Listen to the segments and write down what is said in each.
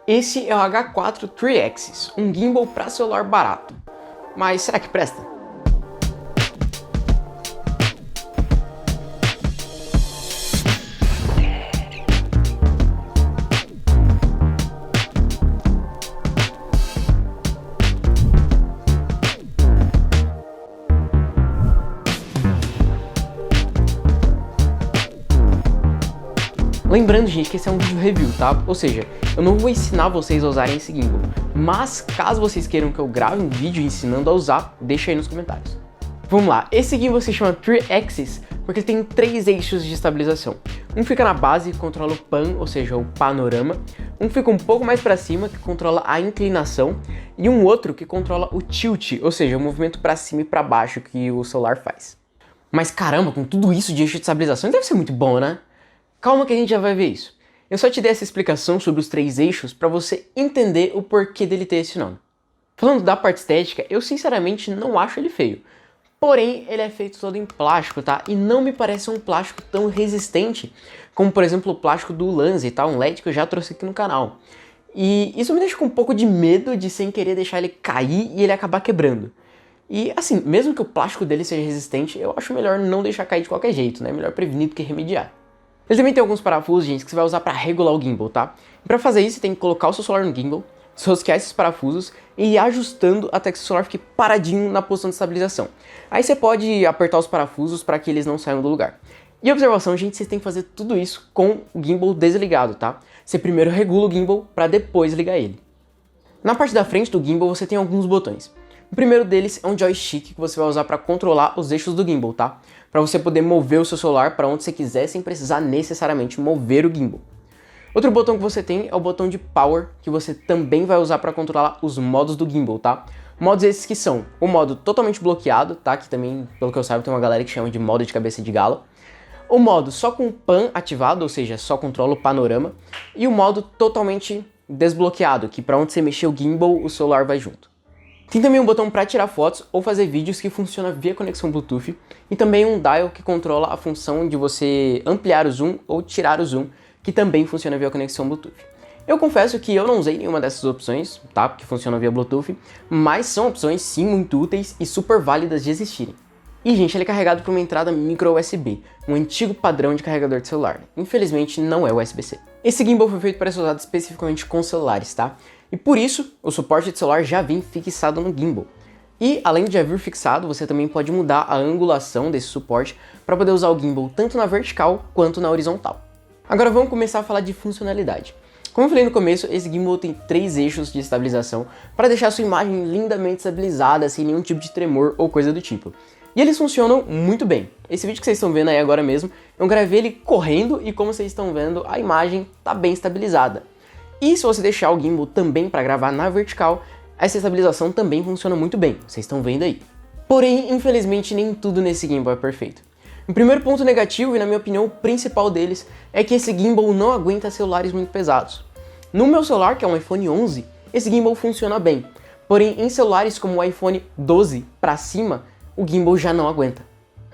Esse é o H4 3Axis, um gimbal para celular barato. Mas será que presta? Lembrando, gente, que esse é um vídeo review, tá? Ou seja, eu não vou ensinar vocês a usarem esse gimbal, mas caso vocês queiram que eu grave um vídeo ensinando a usar, deixa aí nos comentários. Vamos lá, esse gimbal se chama 3Axis porque tem 3 eixos de estabilização. Um fica na base, que controla o pan, ou seja, o panorama. Um fica um pouco mais para cima, que controla a inclinação. E um outro que controla o tilt, ou seja, o movimento para cima e para baixo que o celular faz. Mas caramba, com tudo isso de eixo de estabilização, deve ser muito bom, né? Calma que a gente já vai ver isso. Eu só te dei essa explicação sobre os 3 eixos para você entender o porquê dele ter esse nome. Falando da parte estética, eu sinceramente não acho ele feio. Porém, ele é feito todo em plástico, tá? E não me parece um plástico tão resistente como, por exemplo, o plástico do Lanze, tá? Um LED que eu já trouxe aqui no canal. E isso me deixa com um pouco de medo de, sem querer, deixar ele cair e ele acabar quebrando. E assim, mesmo que o plástico dele seja resistente, eu acho melhor não deixar cair de qualquer jeito, né? Melhor prevenir do que remediar. Ele também tem alguns parafusos, gente, que você vai usar para regular o gimbal, tá? E para fazer isso, você tem que colocar o seu celular no gimbal, desrosquear esses parafusos e ir ajustando até que o celular fique paradinho na posição de estabilização. Aí você pode apertar os parafusos para que eles não saiam do lugar. E observação, gente, você tem que fazer tudo isso com o gimbal desligado, tá? Você primeiro regula o gimbal para depois ligar ele. Na parte da frente do gimbal você tem alguns botões. O primeiro deles é um joystick que você vai usar para controlar os eixos do gimbal, tá? Para você poder mover o seu celular para onde você quiser sem precisar necessariamente mover o gimbal. Outro botão que você tem é o botão de Power, que você também vai usar para controlar os modos do gimbal, tá? Modos esses que são o modo totalmente bloqueado, tá? Que também, pelo que eu saiba, tem uma galera que chama de modo de cabeça de galo. O modo só com o pan ativado, ou seja, só controla o panorama. E o modo totalmente desbloqueado, que para onde você mexer o gimbal, o celular vai junto. Tem também um botão para tirar fotos ou fazer vídeos que funciona via conexão Bluetooth e também um dial que controla a função de você ampliar o zoom ou tirar o zoom, que também funciona via conexão Bluetooth. Eu confesso que eu não usei nenhuma dessas opções, tá? Porque funciona via Bluetooth, mas são opções sim muito úteis e super válidas de existirem. E, gente, ele é carregado por uma entrada micro USB, um antigo padrão de carregador de celular. Infelizmente, não é USB-C. Esse gimbal foi feito para ser usado especificamente com celulares, tá? E por isso, o suporte de celular já vem fixado no gimbal. E, além de já vir fixado, você também pode mudar a angulação desse suporte para poder usar o gimbal tanto na vertical quanto na horizontal. Agora vamos começar a falar de funcionalidade. Como eu falei no começo, esse gimbal tem 3 eixos de estabilização para deixar sua imagem lindamente estabilizada, sem nenhum tipo de tremor ou coisa do tipo. E eles funcionam muito bem. Esse vídeo que vocês estão vendo aí agora mesmo, eu gravei ele correndo e como vocês estão vendo, a imagem está bem estabilizada. E se você deixar o gimbal também para gravar na vertical, essa estabilização também funciona muito bem, vocês estão vendo aí. Porém, infelizmente, nem tudo nesse gimbal é perfeito. O primeiro ponto negativo, e na minha opinião o principal deles, é que esse gimbal não aguenta celulares muito pesados. No meu celular, que é um iPhone 11, esse gimbal funciona bem. Porém, em celulares como o iPhone 12 para cima, o gimbal já não aguenta.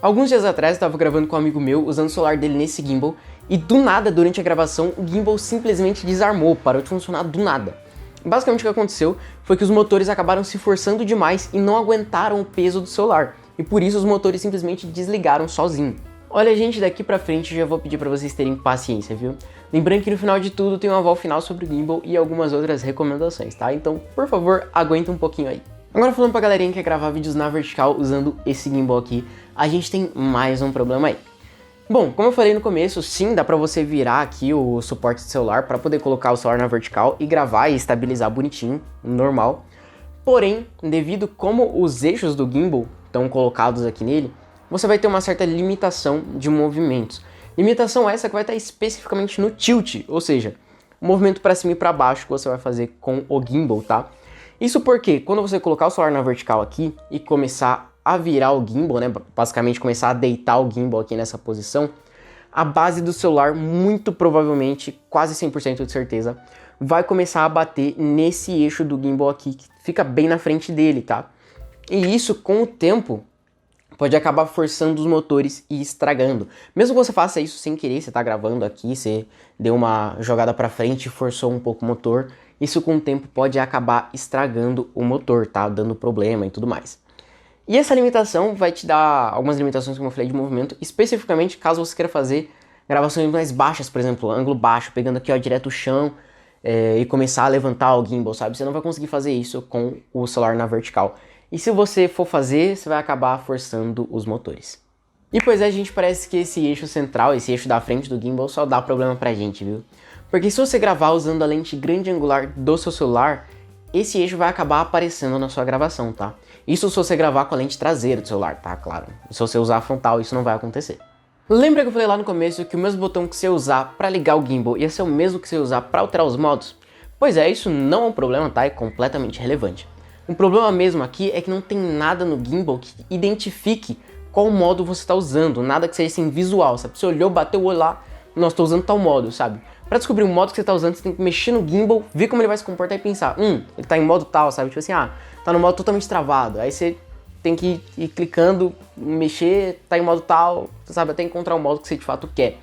Alguns dias atrás eu estava gravando com um amigo meu usando o celular dele nesse gimbal e do nada, durante a gravação, o gimbal simplesmente desarmou, parou de funcionar do nada. Basicamente o que aconteceu foi que os motores acabaram se forçando demais e não aguentaram o peso do celular, e por isso os motores simplesmente desligaram sozinho. Olha, gente, daqui pra frente eu já vou pedir pra vocês terem paciência, viu? Lembrando que no final de tudo tem um aval final sobre o gimbal e algumas outras recomendações, tá? Então, por favor, aguenta um pouquinho aí. Agora falando pra galerinha que quer gravar vídeos na vertical usando esse gimbal aqui, a gente tem mais um problema aí. Bom, como eu falei no começo, sim, dá pra você virar aqui o suporte do celular para poder colocar o celular na vertical e gravar e estabilizar bonitinho, normal. Porém, devido como os eixos do gimbal estão colocados aqui nele, você vai ter uma certa limitação de movimentos. Limitação essa que vai estar especificamente no tilt, ou seja, o movimento para cima e para baixo que você vai fazer com o gimbal, tá? Isso porque quando você colocar o celular na vertical aqui e começar a virar o gimbal, né, basicamente começar a deitar o gimbal aqui nessa posição, a base do celular muito provavelmente, quase 100% de certeza, vai começar a bater nesse eixo do gimbal aqui, que fica bem na frente dele, tá? E isso, com o tempo, pode acabar forçando os motores e estragando. Mesmo que você faça isso sem querer, você tá gravando aqui, você deu uma jogada pra frente e forçou um pouco o motor, isso com o tempo pode acabar estragando o motor, tá? Dando problema e tudo mais. E essa limitação vai te dar algumas limitações, como eu falei, de movimento, especificamente caso você queira fazer gravações mais baixas, por exemplo, ângulo baixo, pegando aqui ó, direto o chão e começar a levantar o gimbal, sabe? Você não vai conseguir fazer isso com o celular na vertical. E se você for fazer, você vai acabar forçando os motores. E pois é, gente, parece que esse eixo central, esse eixo da frente do gimbal só dá problema pra gente, viu? Porque se você gravar usando a lente grande angular do seu celular, esse eixo vai acabar aparecendo na sua gravação, tá? Isso se você gravar com a lente traseira do celular, tá? Claro. E se você usar a frontal, isso não vai acontecer. Lembra que eu falei lá no começo que o mesmo botão que você usar para ligar o gimbal ia ser o mesmo que você usar para alterar os modos? Pois é, isso não é um problema, tá? É completamente relevante. O problema mesmo aqui é que não tem nada no gimbal que identifique qual modo você está usando, nada que seja assim visual, sabe? Você olhou, bateu o olho lá, nossa, estou usando tal modo, sabe? Para descobrir o modo que você está usando, você tem que mexer no gimbal, ver como ele vai se comportar e pensar, ele está em modo tal, sabe? Tipo assim, tá no modo totalmente travado, aí você tem que ir clicando, mexer, tá em modo tal, sabe? Até encontrar o modo que você de fato quer.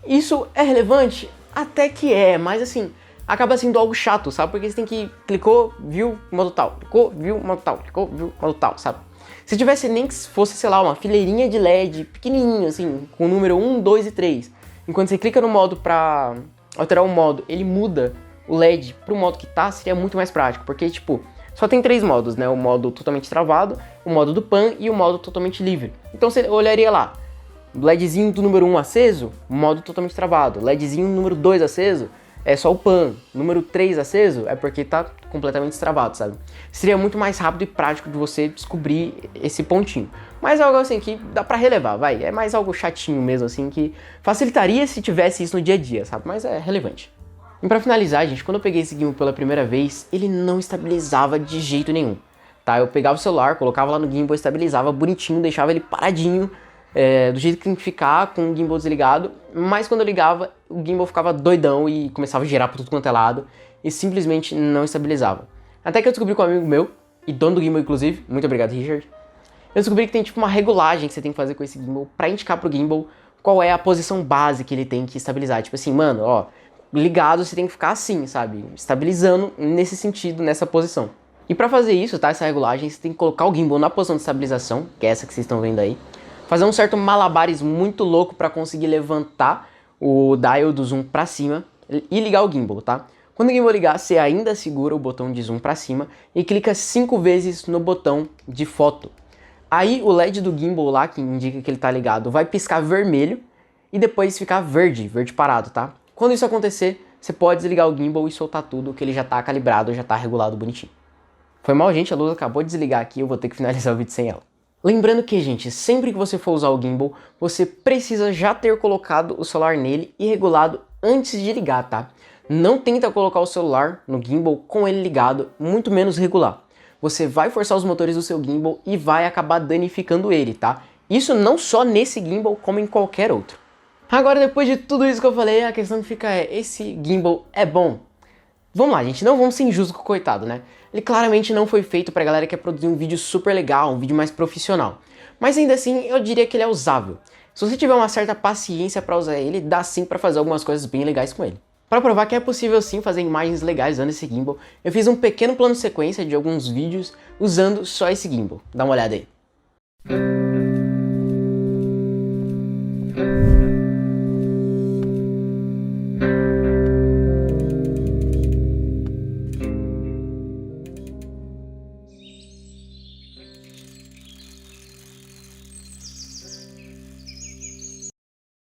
Isso é relevante? Até que é, mas assim, acaba sendo algo chato, sabe? Porque você tem que clicou, viu, modo tal, clicou, viu, modo tal, clicou, viu, modo tal, sabe? Se tivesse nem que fosse, sei lá, uma fileirinha de LED pequenininho, assim, com o número 1, 2 e 3. Enquanto você clica no modo pra alterar o modo, ele muda o LED pro modo que tá, seria muito mais prático. Porque, tipo, só tem 3 modos, né? O modo totalmente travado, o modo do pan e o modo totalmente livre. Então você olharia lá, LEDzinho do número 1 aceso, modo totalmente travado. LEDzinho do número 2 aceso, é só o pan. Número 3 aceso é porque tá completamente destravado, sabe? Seria muito mais rápido e prático de você descobrir esse pontinho. Mas é algo assim que dá pra relevar, vai. É mais algo chatinho mesmo, assim, que facilitaria se tivesse isso no dia a dia, sabe? Mas é relevante. E pra finalizar, gente, quando eu peguei esse gimbal pela primeira vez, ele não estabilizava de jeito nenhum, tá? Eu pegava o celular, colocava lá no gimbal, estabilizava bonitinho, deixava ele paradinho, do jeito que tem que ficar, com o gimbal desligado, mas quando eu ligava, o gimbal ficava doidão e começava a girar por tudo quanto é lado e simplesmente não estabilizava. Até que eu descobri com um amigo meu, e dono do gimbal inclusive, muito obrigado Richard, eu descobri que tem tipo uma regulagem que você tem que fazer com esse gimbal pra indicar pro gimbal qual é a posição base que ele tem que estabilizar. Tipo assim, mano, ó, ligado você tem que ficar assim, sabe? Estabilizando nesse sentido, nessa posição. E pra fazer isso, tá, essa regulagem, você tem que colocar o gimbal na posição de estabilização, que é essa que vocês estão vendo aí, fazer um certo malabares muito louco para conseguir levantar o dial do zoom para cima e ligar o gimbal, tá? Quando o gimbal ligar, você ainda segura o botão de zoom para cima e clica 5 vezes no botão de foto. Aí o LED do gimbal lá, que indica que ele tá ligado, vai piscar vermelho e depois ficar verde, verde parado, tá? Quando isso acontecer, você pode desligar o gimbal e soltar tudo, que ele já tá calibrado, já tá regulado bonitinho. Foi mal, gente, a luz acabou de desligar aqui, eu vou ter que finalizar o vídeo sem ela. Lembrando que, gente, sempre que você for usar o gimbal, você precisa já ter colocado o celular nele e regulado antes de ligar, tá? Não tenta colocar o celular no gimbal com ele ligado, muito menos regular. Você vai forçar os motores do seu gimbal e vai acabar danificando ele, tá? Isso não só nesse gimbal, como em qualquer outro. Agora, depois de tudo isso que eu falei, a questão que fica é, esse gimbal é bom? Vamos lá, gente, não vamos ser injustos com o coitado, né? Ele claramente não foi feito pra galera que quer produzir um vídeo super legal, um vídeo mais profissional. Mas ainda assim, eu diria que ele é usável. Se você tiver uma certa paciência pra usar ele, dá sim pra fazer algumas coisas bem legais com ele. Para provar que é possível sim fazer imagens legais usando esse gimbal, eu fiz um pequeno plano de sequência de alguns vídeos usando só esse gimbal. Dá uma olhada aí.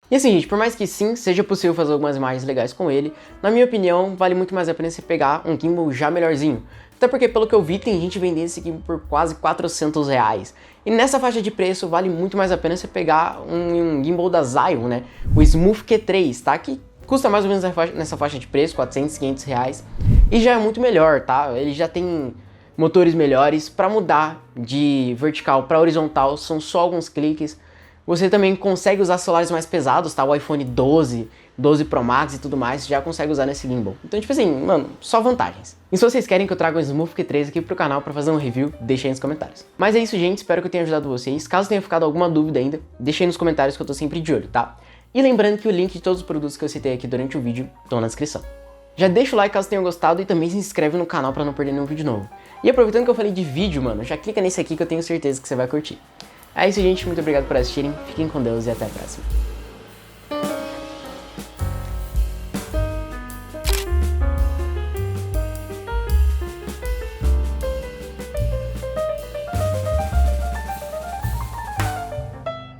E assim, gente, por mais que sim, seja possível fazer algumas imagens legais com ele, na minha opinião, vale muito mais a pena você pegar um gimbal já melhorzinho. Até porque, pelo que eu vi, tem gente vendendo esse gimbal por quase R$400. E nessa faixa de preço, vale muito mais a pena você pegar um gimbal da Zion, né? O Smooth Q3, tá? Que custa mais ou menos nessa faixa de preço, R$400, R$500. E já é muito melhor, tá? Ele já tem motores melhores. Para mudar de vertical para horizontal, são só alguns cliques. Você também consegue usar celulares mais pesados, tá? O iPhone 12, 12 Pro Max e tudo mais, já consegue usar nesse gimbal. Então, tipo assim, mano, só vantagens. E se vocês querem que eu traga um Smooth Q3 aqui pro canal pra fazer um review, deixa aí nos comentários. Mas é isso, gente, espero que eu tenha ajudado vocês. Caso tenha ficado alguma dúvida ainda, deixa aí nos comentários que eu tô sempre de olho, tá? E lembrando que o link de todos os produtos que eu citei aqui durante o vídeo estão na descrição. Já deixa o like caso tenham gostado e também se inscreve no canal pra não perder nenhum vídeo novo. E aproveitando que eu falei de vídeo, mano, já clica nesse aqui que eu tenho certeza que você vai curtir. É isso, gente. Muito obrigado por assistirem. Fiquem com Deus e até a próxima.